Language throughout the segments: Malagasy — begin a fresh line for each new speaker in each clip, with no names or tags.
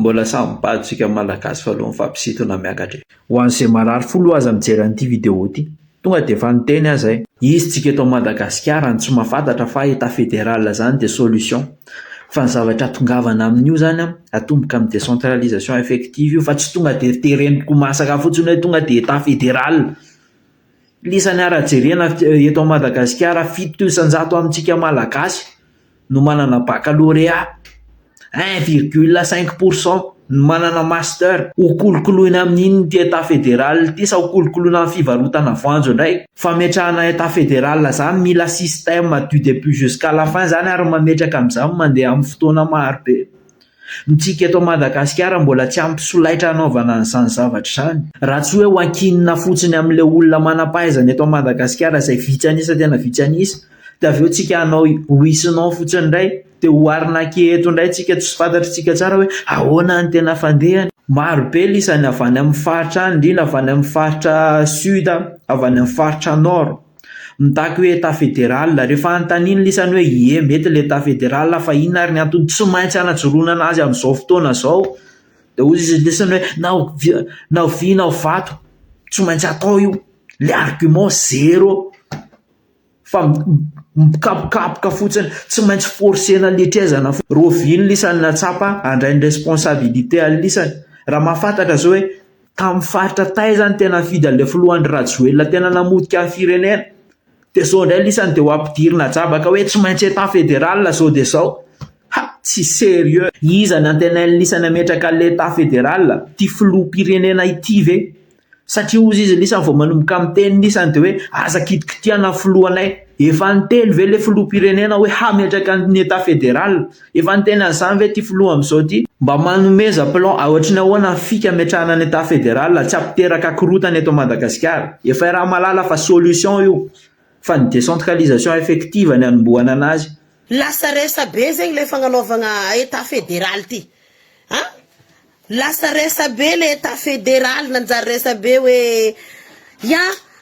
mbola samy pahatsika malagasy fa alohan'ny fampisitona miakatra. Ho an'izay marary folo aza mijery an'ity vidéo ity, tonga dia efa niteny aza izy tsika eto Madagasikara tsy mahafantatra fa état fédéral zany dia solution. Fa ny zavatra tongavana amin'io zany atomboka amin'ny décentralisation effective io fa tsy tonga dia tereniko masaka fotsiny hoe tonga dia état fédéral. Lisan'ny ara-jerena eto Madagasikara 7% amintsika malagasy no manana baccalauréat, 1,5% no manana master. Ho kolokoloina amin'iny ty état fédéral ty sa ho kolokoloina amin'ny fivarotana voanjo ndray. Fametrahana état fédéral zany mila système du début jusqu'à la fin zany ary mametraka amin'izany mandeha amin'ny fotoana maro be. Mitsika eto Madagasikara mbola tsy ampy solaitra anaovana an'izany zavatra zany. Raha tsy hoe ho ankinina fotsiny amin'ilay olona manam-pahaizana eto Madagasikara izay vitsy anisa tena vitsy anisa, dia avy eo tsika hanao hoisinao fotsiny indray dia ho arinaky eto indray tsika tsy fantatritsika tsara hoe ahoana ny tena fandehany. Maro be lisany avy any amin'ny faritra indrindra avy any amin'ny faritra sud, avy any amin'ny faritra nord, mitaky hoe état fédéral. Rehefa anontaniany lisany hoe ie mety l'état fédéral fa inona ary ny antony tsy maintsy hanajorona anazy amin'izao fotoana izao, dia hoy izy lisany hoe na vy na vato tsy maintsy atao io. Le argument zéro fa mikapokapoka fotsiny, tsy maintsy forcena letrezana. Roviny lisany natsapa handray ny responsabilité any lisany. Raha mahafantatra zao hoe tamin'ny faritra taiza ny tena fidy an'ilay filohan'ny Rajoelina tena namodika ny firenena, dia zao indray lisany dia ho ampidirina jabaka hoe tsy maintsy état fédéral zao dia zao. Tsy sérieux. Iza ny antenainy lisany ametraka l'état fédéral ty filoham-pirenena ity ve? Satria ozy izy lisany vao manomboka miteny lisany dia hoe aza kitikitiana filohanay. Efa niteny ve le filoham-pirenena hoe hametraka ny état fédéral? Efa niteny an'izany ve ty filoha amin'izao ty? Mba manomeza plan ahoatry ny ahoana fika ametrahana ny état fédéral tsy ampiteraka korotana eto Madagasikara. Efa raha malala fa solution io, fa ny décentralisation effective ny anombohana anazy.
Lasa resa be zegny le fagnanaovana état fédéral ty. Lasa resa be le état fédéral, nanjary resa be hoe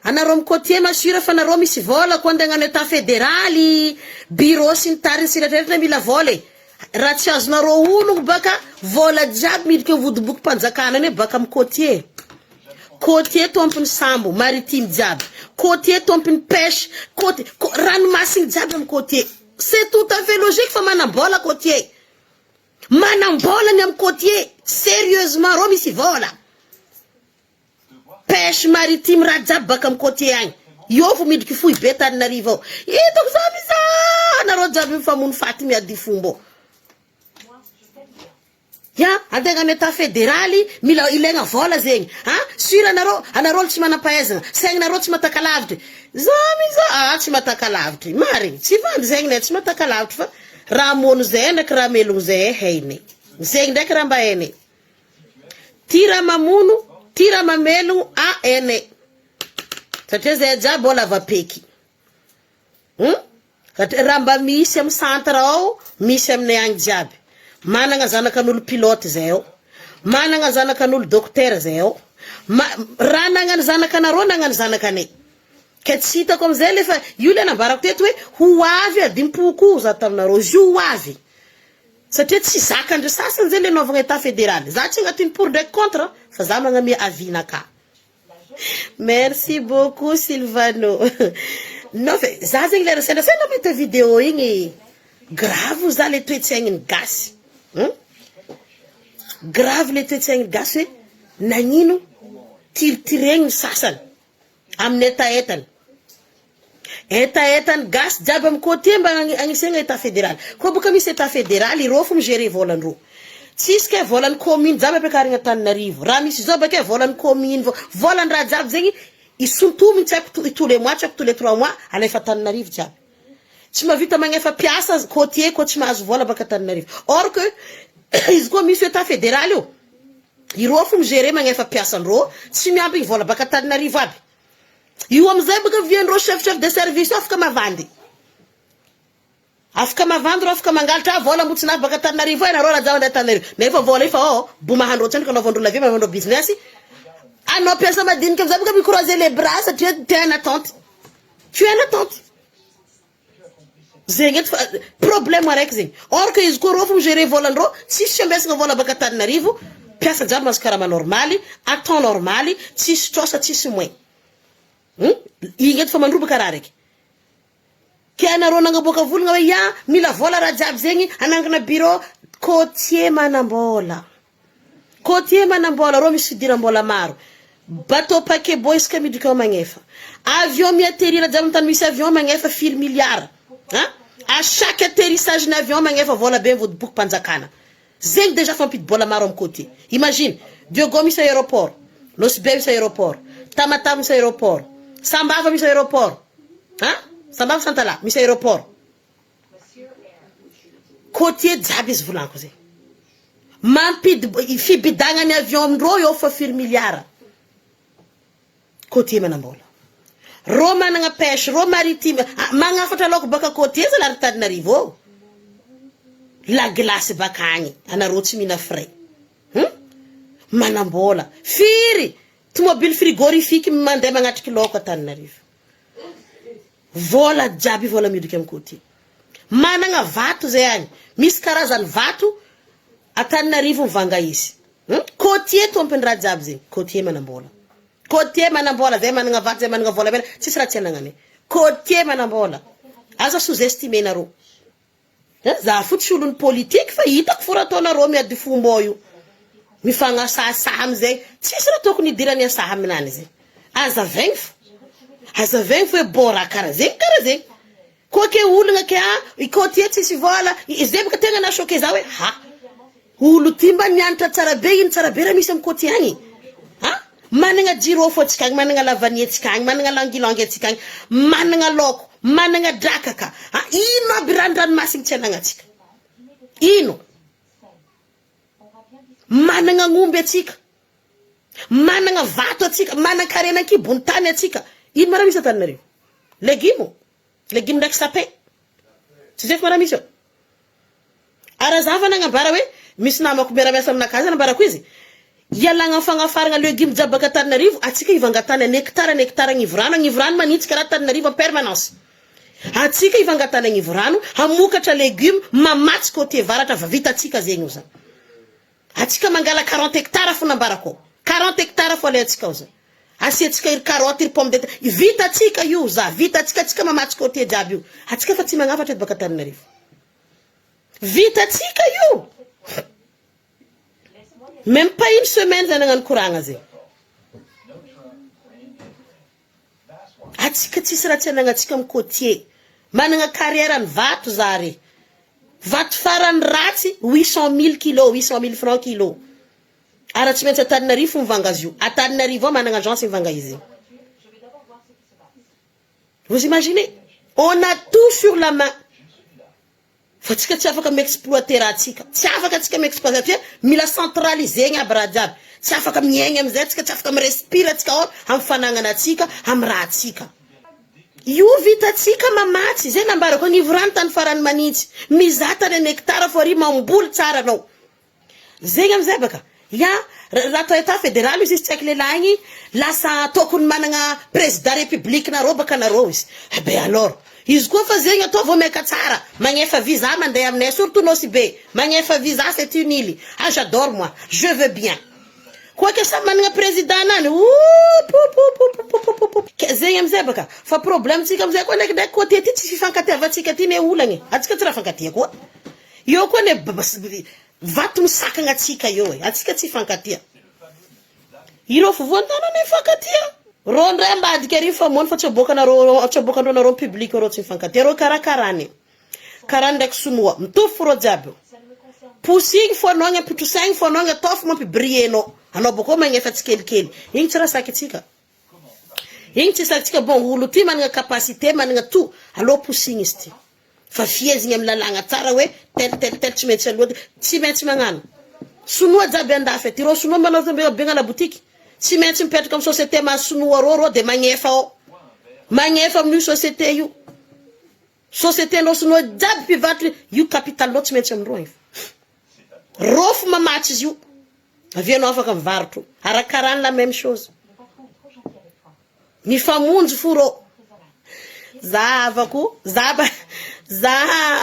anareo mikotie masura fa anareo misy vola ko andeha hagnano état fédéraly, bureau sy ny tariny sy rehetrarehetra mila vola. Raha tsy azonareo ologno baka vola jiaby midika vodiboky mpanjakana ane baka amin'ny côtier. Côtier tompony sambo maritime jiaby, côtier tompony pêche, côtier ranomasiny jiaby amin'ny côtier. C'est tout à fait logique fa manambola côtier. Manambola ny amin'ny côtier. Sérieusement rô misy vola. Pêche maritime raha jiaby baka amin'ny côtier agny. Io vo midika fohy be Taninarivo ao. Itako zao misa nareo jiaby mifamono faty miady fombo. Antegna ny état fédéraly mila ilaigna vola zegny. Sura anareo tsy manam-pahaizana, saigninareo tsy mataka lavitra. Tsy mataka lavitra. Marigny, tsy vandy zegny ne tsy mataka lavitra fa raha mono zay ndraiky raha melogno zay hainy. Zegny ndraiky raha mba hainy. Ty raha mamono, ty raha mamelogno, ene. Satria zay jiaby bola vapeky. Raha mba misy amin'ny centre ao, misy aminay agny jiaby. Managna zanakan'olo pilote zay ao, managna zanakan'olo docteur zay ao, raha nagnano zanakanareo nagnano zanakanay. Ka tsy hitako amizay le fa io le nambarako teto hoe ho avy adimpoko za taminareo io ho avy. Satria tsy zakandry sasany zay le naovagna état fédéral. Za tsy agnatiny pour ndraiky contre fa za magnamia avinaka. Merci beaucoup Silvano. No fe za zegny le sena mahita vidéo igny grave za le toetsaigny gasy. Grave le toetsaigny gasy hoe nagnino tiriregny sasany amin'ny etaetany. Etaetany gasy jiaby amin'ny côté mba agnisegna état fédéral. Koa boka misy état fédéral ireo fo migérer volan-dreo. Tsisy ke volan'ny commune jiaby ampiakarigna Taninarivo. Raha misy zao bake volan'ny commune volan'ny raha jiaby zegny isontominy tsy haiko tous les mois, tsy haiko tous les 3 mois alefa Taninarivo jiaby. Tsy mavita magnefa piasa côtier ko tsy mahazo vola baka Taninarivo. Or que izy koa misy état fédéral io, ireo fo migérer magnefa piasandreo, tsy miampy vola baka Taninarivo aby. Io amizay baka viandreo chef de service afaka mavandy. Afaka mavandy ro afaka mangalatra vola motsina baka Taninarivo nareo raha jaonda Taninarivo. Nefa vola ifa bomahandreo tsany ka naovandreo la vie mahandreo business. Anao piasa madinika amizay baka microiser les bras satria t'es en attente. Tu es en attente. zegny edy problème araiky zegny or que izy koa rô fô gérer volandrô tsisy ambesagna vola baka Antananarivo piasa jiaby mahazo karama normaly à temps normaly tsisy trosa tsisy moin igny edy fa mandrobaka raha raiky ke anarô nagnaboaka volagna hoe ya mila vola raha jiaby zegny anangana bureau côtier manambola rô misy fidiram-bola maro bateau paquebot isaka midriky ao magnefa avion miatterrir jiaby amin'ny tany misy avion magnefa firy milliard à chaque atterrissage n'avion magnefa vola be vodiboky mpanjakana zegny déjà fampidy-bola maro amin'ny côté imagine Diogo misy aéroport Losibe misy aéroport Tamatave misy aéroport Sambava misy aéroport Sambava Santala misy aéroport côté jiaby izy volanko zegny mampidy fibidagna ny avion amindrô eo fa firy milliard côté manambola rô managna pêche rô maritime magnafatra laoko baka côté za la Antananarivo la glace baka agny anarô tsy mina frais manambola firy tomobile frigorifique mandeha magnatriky laoko Antananarivo vola jiaby vola midriky amin'ny côté managna vato zay agny misy karazany vato Antananarivo mivanga izy côté tompony raha jiaby zegny côté manambola zay managna vato zay managna vola bela tsisy raha tsy anagnany côté manambola aza sous-estimé narô za fotsy olony politique fa hitako fo raha ataonarô miady fomba io mifagnasasaha amizay tsisy raha tokony idirany asaha aminany zegny aza vaigny fo hoe bon raha karaha zegny koa ke olagna ke côté tsisy vola zay baka tegna na choqué za hoe olo ty mba nianatra tsara be ino tsara be raha misy amin'ny côté agny managna jiro fo atsika agny managna lavanie atsika agny managna langilangy atsika agny managna laoko managna drakaka ino aby ranomasiny tsy anagnatsika ino managna ngomby atsika managna vato atsika managna karenan-kibony tany atsika ino mara misy Antananarivo légume ndraiky sapin tsy zay fa mara misy eo arazava nagnambara hoe misy namako miaramiasa aminakazy anambarako izy ialagna fagnafaragna légume jiaby baka Antananarivo atsika ivangatany hectare agnivorano manitsika raha Antananarivo en permanence atsika ivangatany agnivorano hamokatra légume mamatsy côté varatra va vita atsika zegny io za atsika mangala 40 hectares fo nambarako 40 hectares fo le atsika io za asiatsika iry carotte iry pomme de terre vita atsika io za vita atsika mamatsy côté jiaby io atsika fa tsy magnafatra edy baka Antananarivo vita atsika io même pas une semaine za nagnano koragna zegny atsika tsisy raha tsy anagnatsika amin'ny côté managna carrière ny vato zare vato farany ratsy 800 000 kilos 800 000 francs kilo ara tsy maintsy Antananarivo mivanga azy io Antananarivo ao managna agence mivanga izy vous imaginez on a tout sur la main fa tsika tsy afaka miexploiter raha tsika tsy afaka atsika miexploiter mila centraliser aby raha jiaby tsy afaka miaigny amizay tsika tsy afaka mirespire atsika ao amin'ny fanagnana atsika amin'ny raha atsika io vita atsika mamatsy zay nambarako agnivorano tany farany manitsy mizatany an hectare fo ary mamboly tsara anao zegny amizay baka raha atao état fédéral izy tsy haiko lelagny lasa tokony managna président république narô baka narô izy be alors izy koa fa zegny atao vao maika tsara magnefa visa mandeha aminay surtout Nosibe magnefa visa c'est une île j'adore moi je veux bien quoi que ça managna président nany zegny amizay baka fa problème tsika amizay koa ndraiky côté ty tsy fifankatiavatsika ty ne olagny atsika tsy raha fankatia koa io koa ne vato misakagna atsika io atsika tsy fankatia ireo fovoantanana fankatia ro ndray ambadika ary fa mony fa tsy aboakandreo nareo public reo tsy mifankatia reo karakarany ndraiky sonoa mitovy fo reo jiaby posigny fo anao ampitrosaigny fo anao atao fo mampibrienao anao boko magnefa tsikelikely igny tsy raha saky atsika igny tsy saky atsika bon olo ty managna capacité managna tout allo posigny izy ty fa fiezigny amin'ny lalagna tsara hoe tel tsy maintsy aloha tsy maintsy magnano sonoa jiaby andafy ty reo sonoa manao be ngana botiky tsy maintsy mipetraka amin'ny société mahasonoa rô de magnefa ao magnefa amin'io société io société nao sonoa jiaby mpivatry io capital nao tsy maintsy amindreo rô fo mamatsy izy io avianao afaka mivarotro arakarany la même chose mifamonjy fo rô zavako za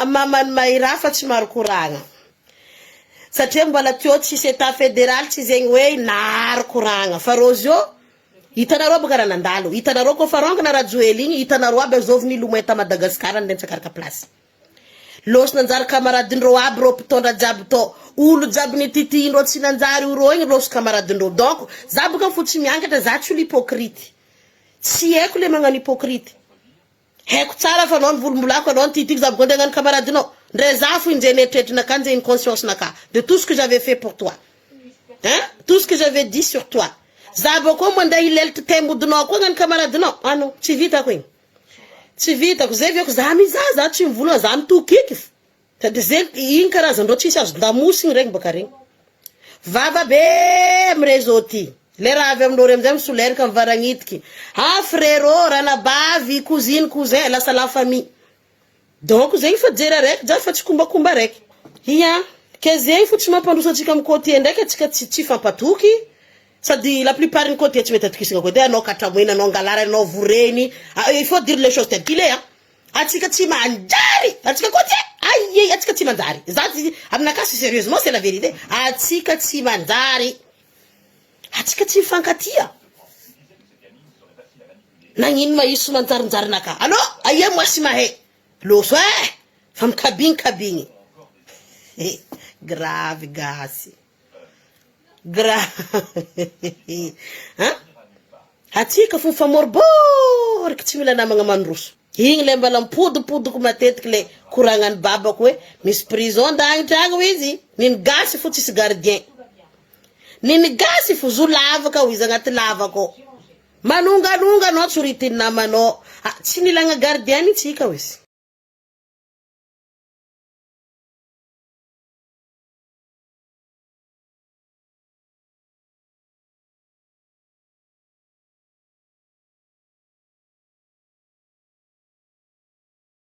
mamany maira fa tsy maro koragna satria mbola teo tsisy état fédéral tsy zegny hoe naro koragna fa rozy io hitanareo boka raha nandalo hitanareo ko fa rongana rajoely igny hitanareo aby azovy milomay ta Madagasikara ndensakaraka place losy nanjary kamaradindreo aby reo mpitondra jiaby to olo jiaby nititindreo tsy nanjary ro igny losy kamaradindreo donc za boka fotsy miankatra za tsy olo hypocrite tsy haiko le magnano hypocrite haiko tsara fa anao nivolombolako anao nititiky za boka andeha hagnano kamaradinao ndre za fo injeny eritreritry naka injeny conscience naka de tout ce que j'avais fait pour toi hein tout ce que j'avais dit sur toi za boka mandeha hilelitra tembodinao koa hagnano kamaradinao ano tsy vitako igny tsy vitako zay viako za mizaha za tsy mivolagna za mitokiky sady zay igny karazandreo tsisy azo ndamosy igny regny baka regny vava be amy réseau ty le raha avy amin'olo amizay misoleraka mivaranitiky frérot ranabavy cousine cousin lasa la famille donc zegny fa jery araiky ja fa tsy kombakomba araiky ia ke zegny fo tsy mampandroso atsika amy côté ndraiky atsika tsy fampatoky sady la plupart ny côté tsy mety atokisana côté anao katramoina anao ngalara anao voreny il faut dire les choses telles qu'il est atsika tsy manjary atsika côté aïe atsika tsy manjary za aminakasy sérieusement c'est la vérité atsika tsy manjary atsika tsy mifankatia nagnino maiso manjarinjarinaka allo aia moasy mahay loso fa mikabigny grave gasy grave atsika fo famoriboriky tsy mila namagna mandroso igny le mbala mipodipodiko matetiky le koragnany babako hoe misy prison dagnitra agny izy niny gasy fo tsisy gardien niny gasy fo zo lavaka ho izy agnaty lavaka manonganonga anao tsy ritiny namanao tsy nilagna gardien itsika izy